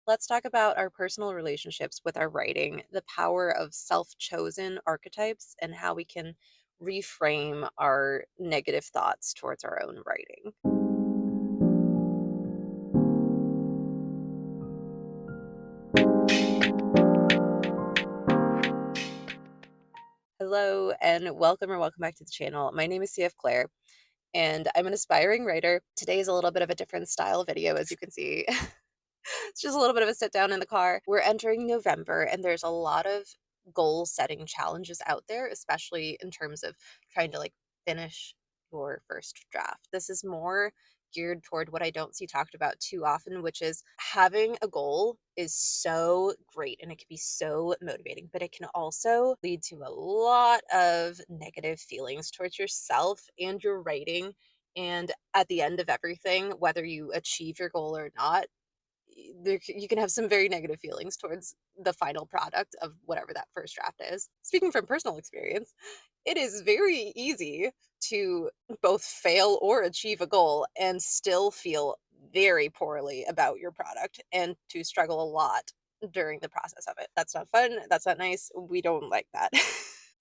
Let's talk about our personal relationships with our writing, the power of self chosen archetypes, and how we can reframe our negative thoughts towards our own writing. Hello, and welcome or welcome back to the channel. My name is CF Claire, and I'm an aspiring writer. Today is a little bit of a different style video, as you can see. It's just a little bit of a sit down in the car. We're entering November, and there's a lot of goal setting challenges out there, especially in terms of trying to finish your first draft. This is more geared toward what I don't see talked about too often, which is having a goal is so great and it can be so motivating, but it can also lead to a lot of negative feelings towards yourself and your writing. And at the end of everything, whether you achieve your goal or not, you can have some very negative feelings towards the final product of whatever that first draft is. Speaking from personal experience, it is very easy to both fail or achieve a goal and still feel very poorly about your product and to struggle a lot during the process of it. That's not fun. That's not nice. We don't like that.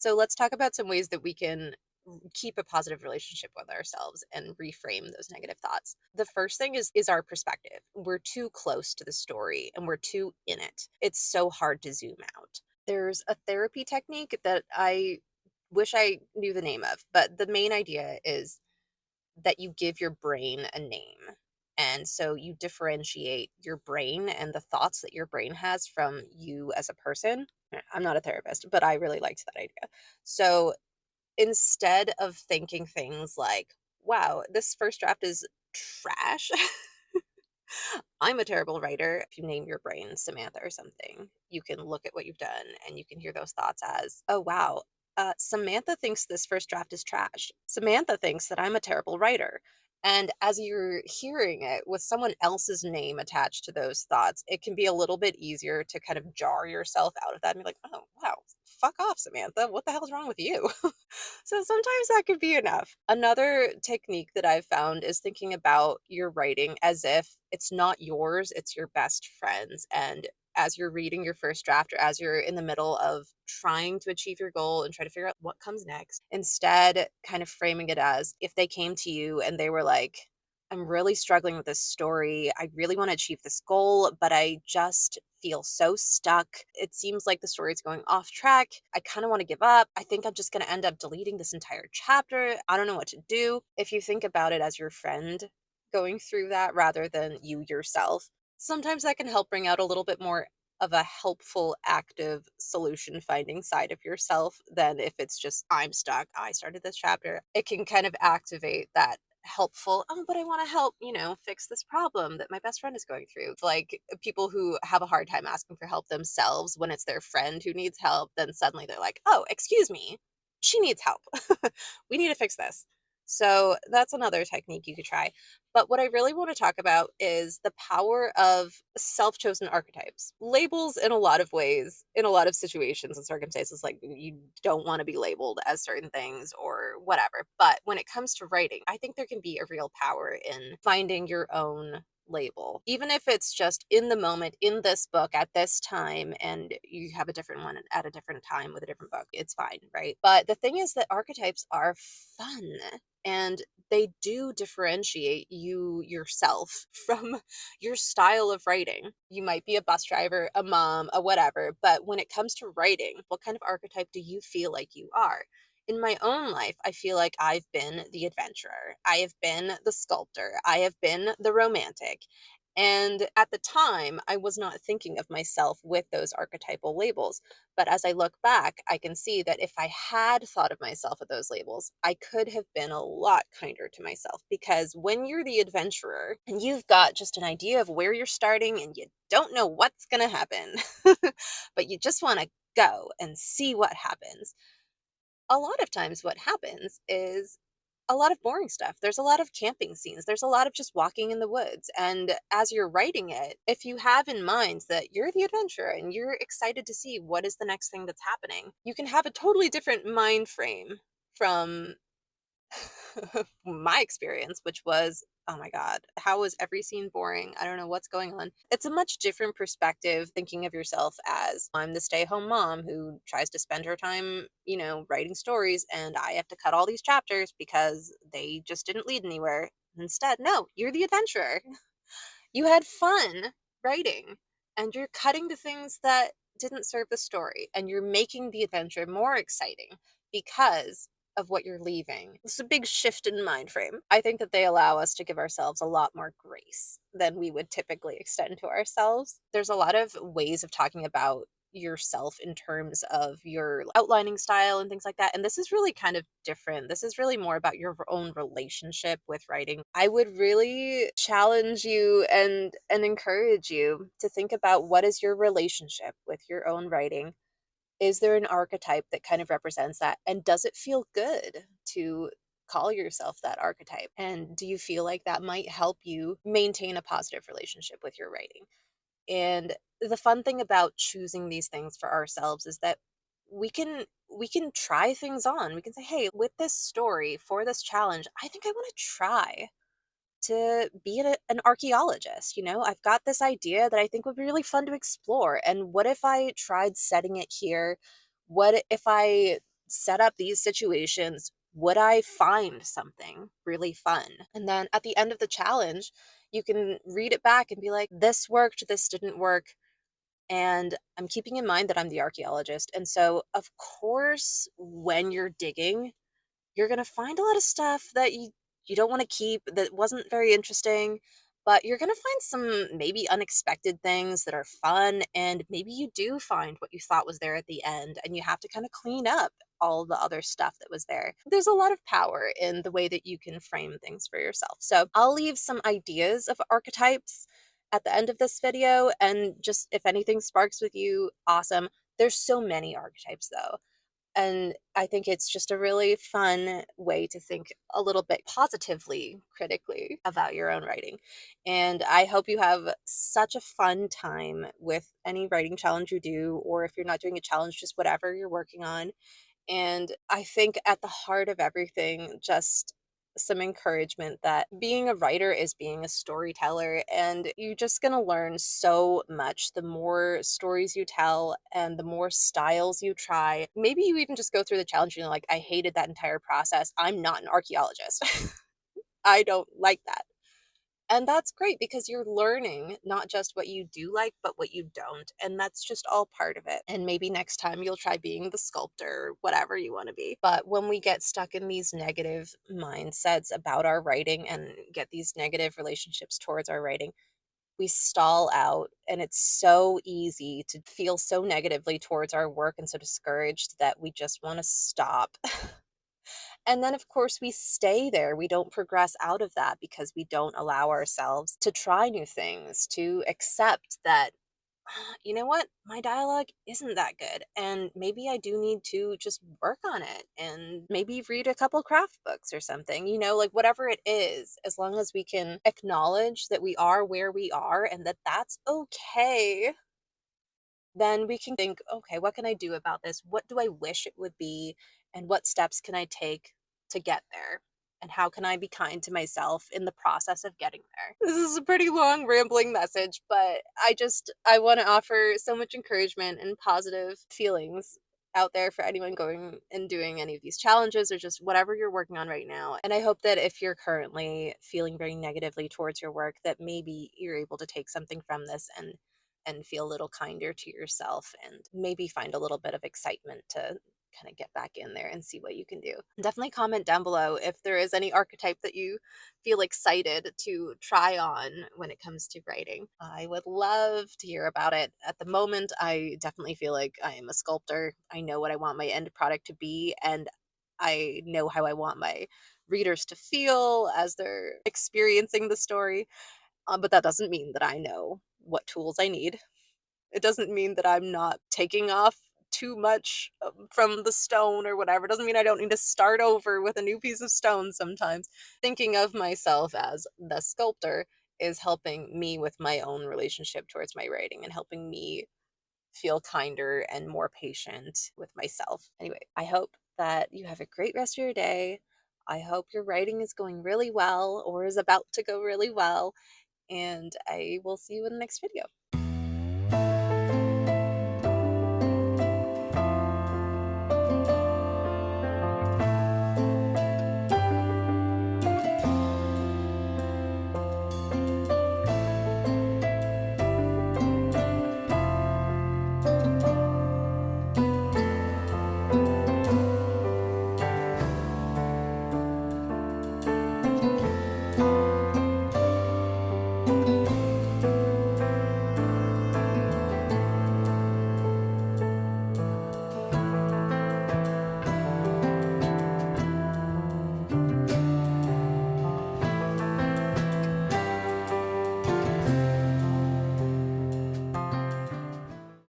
So let's talk about some ways that we can keep a positive relationship with ourselves and reframe those negative thoughts. The first thing is our perspective. We're too close to the story and we're too in it. It's so hard to zoom out. There's a therapy technique that I wish I knew the name of, but the main idea is that you give your brain a name. And so you differentiate your brain and the thoughts that your brain has from you as a person. I'm not a therapist, but I really liked that idea. So instead of thinking things like, wow, this first draft is trash. I'm a terrible writer. If you name your brain Samantha or something, you can look at what you've done and you can hear those thoughts as, oh, wow, Samantha thinks this first draft is trash. Samantha thinks that I'm a terrible writer. And as you're hearing it with someone else's name attached to those thoughts, it can be a little bit easier to kind of jar yourself out of that and be like, oh, wow, fuck off, Samantha. What the hell's wrong with you? So sometimes that could be enough. Another technique that I've found is thinking about your writing as if it's not yours, it's your best friend's. And as you're reading your first draft or as you're in the middle of trying to achieve your goal and try to figure out what comes next, instead kind of framing it as if they came to you and they were like, I'm really struggling with this story. I really want to achieve this goal, but I just feel so stuck. It seems like the story is going off track. I kind of want to give up. I think I'm just going to end up deleting this entire chapter. I don't know what to do. If you think about it as your friend going through that rather than you yourself, sometimes that can help bring out a little bit more of a helpful, active solution finding side of yourself than if it's just, I'm stuck. I started this chapter. It can kind of activate that helpful, oh, but I want to help, fix this problem that my best friend is going through. Like people who have a hard time asking for help themselves when it's their friend who needs help, then suddenly they're like, oh, excuse me, she needs help. We need to fix this. So that's another technique you could try. But what I really want to talk about is the power of self chosen archetypes. Labels, in a lot of ways, in a lot of situations and circumstances, like you don't want to be labeled as certain things or whatever. But when it comes to writing, I think there can be a real power in finding your own label, even if it's just in the moment, in this book at this time, and you have a different one at a different time with a different book. It's fine, right? But the thing is that archetypes are fun. And they do differentiate you yourself from your style of writing. You might be a bus driver, a mom, a whatever, but when it comes to writing, what kind of archetype do you feel like you are? In my own life, I feel like I've been the adventurer. I have been the sculptor. I have been the romantic. And at the time, I was not thinking of myself with those archetypal labels. But as I look back, I can see that if I had thought of myself with those labels, I could have been a lot kinder to myself. Because when you're the adventurer and you've got just an idea of where you're starting and you don't know what's going to happen, but you just want to go and see what happens, a lot of times what happens is a lot of boring stuff. There's a lot of camping scenes. There's a lot of just walking in the woods. And as you're writing it, if you have in mind that you're the adventurer and you're excited to see what is the next thing that's happening, you can have a totally different mind frame from my experience, which was oh my God, how is every scene boring? I don't know what's going on. It's a much different perspective thinking of yourself as I'm the stay home mom who tries to spend her time, writing stories, and I have to cut all these chapters because they just didn't lead anywhere. Instead, no, you're the adventurer. You had fun writing, and you're cutting the things that didn't serve the story, and you're making the adventure more exciting because of what you're leaving. It's a big shift in mind frame. I think that they allow us to give ourselves a lot more grace than we would typically extend to ourselves. There's a lot of ways of talking about yourself in terms of your outlining style and things like that. And this is really kind of different. This is really more about your own relationship with writing. I would really challenge you and encourage you to think about what is your relationship with your own writing. Is there an archetype that kind of represents that? And does it feel good to call yourself that archetype? And do you feel like that might help you maintain a positive relationship with your writing? And the fun thing about choosing these things for ourselves is that we can try things on. We can say, "Hey, with this story for this challenge, I think I want to try to be an archaeologist. I've got this idea that I think would be really fun to explore. And what if I tried setting it here? What if I set up these situations? Would I find something really fun?" And then at the end of the challenge, you can read it back and be like, this worked, this didn't work. And I'm keeping in mind that I'm the archaeologist. And so, of course, when you're digging, you're gonna find a lot of stuff that you don't wanna keep, that wasn't very interesting, but you're gonna find some maybe unexpected things that are fun, and maybe you do find what you thought was there at the end, and you have to kinda clean up all the other stuff that was there. There's a lot of power in the way that you can frame things for yourself. So, I'll leave some ideas of archetypes at the end of this video, and just if anything sparks with you, awesome. There's so many archetypes though. And I think it's just a really fun way to think a little bit positively, critically about your own writing. And I hope you have such a fun time with any writing challenge you do, or if you're not doing a challenge, just whatever you're working on. And I think at the heart of everything, just some encouragement that being a writer is being a storyteller, and you're just going to learn so much the more stories you tell and the more styles you try. Maybe you even just go through the challenge and you're like, I hated that entire process. I'm not an archaeologist. I don't like that. And that's great because you're learning not just what you do like, but what you don't. And that's just all part of it. And maybe next time you'll try being the sculptor, whatever you want to be. But when we get stuck in these negative mindsets about our writing and get these negative relationships towards our writing, we stall out. And it's so easy to feel so negatively towards our work and so discouraged that we just want to stop. And then, of course, we stay there. We don't progress out of that because we don't allow ourselves to try new things, to accept that, you know what, my dialogue isn't that good. And maybe I do need to just work on it and maybe read a couple craft books or something, like whatever it is, as long as we can acknowledge that we are where we are and that that's okay, then we can think, okay, what can I do about this? What do I wish it would be? And what steps can I take to get there? And how can I be kind to myself in the process of getting there? This is a pretty long, rambling message, but I want to offer so much encouragement and positive feelings out there for anyone going and doing any of these challenges or just whatever you're working on right now. And I hope that if you're currently feeling very negatively towards your work, that maybe you're able to take something from this and feel a little kinder to yourself and maybe find a little bit of excitement to kind of get back in there and see what you can do. Definitely comment down below if there is any archetype that you feel excited to try on when it comes to writing. I would love to hear about it. At the moment, I definitely feel like I am a sculptor. I know what I want my end product to be, and I know how I want my readers to feel as they're experiencing the story. But that doesn't mean that I know what tools I need. It doesn't mean that I'm not taking off too much from the stone or whatever. It doesn't mean I don't need to start over with a new piece of stone sometimes. Thinking of myself as the sculptor is helping me with my own relationship towards my writing and helping me feel kinder and more patient with myself. Anyway, I hope that you have a great rest of your day. I hope your writing is going really well or is about to go really well, and I will see you in the next video.